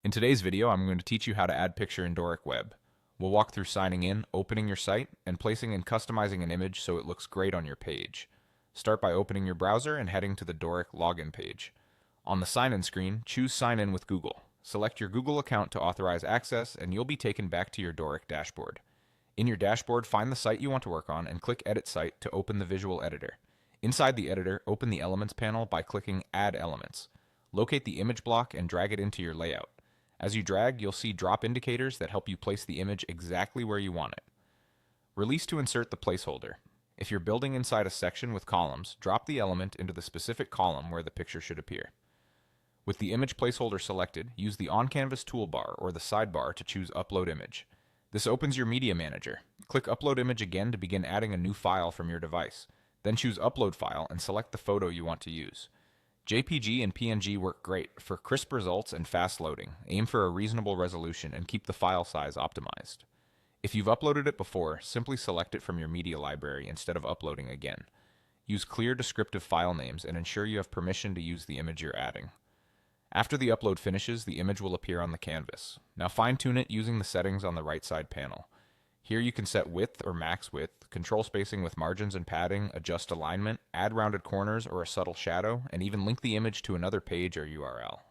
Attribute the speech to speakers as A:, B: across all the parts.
A: In today's video, I'm going to teach you how to add picture in Dorik Web. We'll walk through signing in, opening your site, and placing and customizing an image so it looks great on your page. Start by opening your browser and heading to the Dorik login page. On the sign-in screen, choose Sign In with Google. Select your Google account to authorize access, and you'll be taken back to your Dorik dashboard. In your dashboard, find the site you want to work on and click Edit Site to open the visual editor. Inside the editor, open the Elements panel by clicking Add Elements. Locate the image block and drag it into your layout. As you drag, you'll see drop indicators that help you place the image exactly where you want it. Release to insert the placeholder. If you're building inside a section with columns, drop the element into the specific column where the picture should appear. With the image placeholder selected, use the on-canvas toolbar or the sidebar to choose Upload Image. This opens your Media Manager. Click Upload Image again to begin adding a new file from your device. Then choose Upload File and select the photo you want to use. JPG and PNG work great for crisp results and fast loading. Aim for a reasonable resolution and keep the file size optimized. If you've uploaded it before, simply select it from your media library instead of uploading again. Use clear descriptive file names and ensure you have permission to use the image you're adding. After the upload finishes, the image will appear on the canvas. Now fine-tune it using the settings on the right side panel. Here you can set width or max width, control spacing with margins and padding, adjust alignment, add rounded corners or a subtle shadow, and even link the image to another page or URL.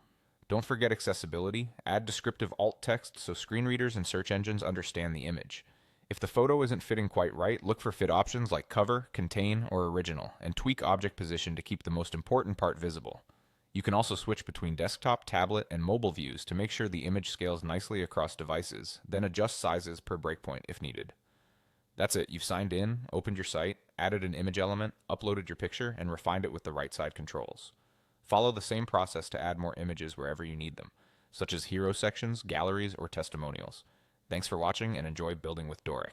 A: Don't forget accessibility. Add descriptive alt text so screen readers and search engines understand the image. If the photo isn't fitting quite right, look for fit options like cover, contain, or original, and tweak object position to keep the most important part visible. You can also switch between desktop, tablet, and mobile views to make sure the image scales nicely across devices, then adjust sizes per breakpoint if needed. That's it, you've signed in, opened your site, added an image element, uploaded your picture, and refined it with the right side controls. Follow the same process to add more images wherever you need them, such as hero sections, galleries, or testimonials. Thanks for watching and enjoy building with Dorik.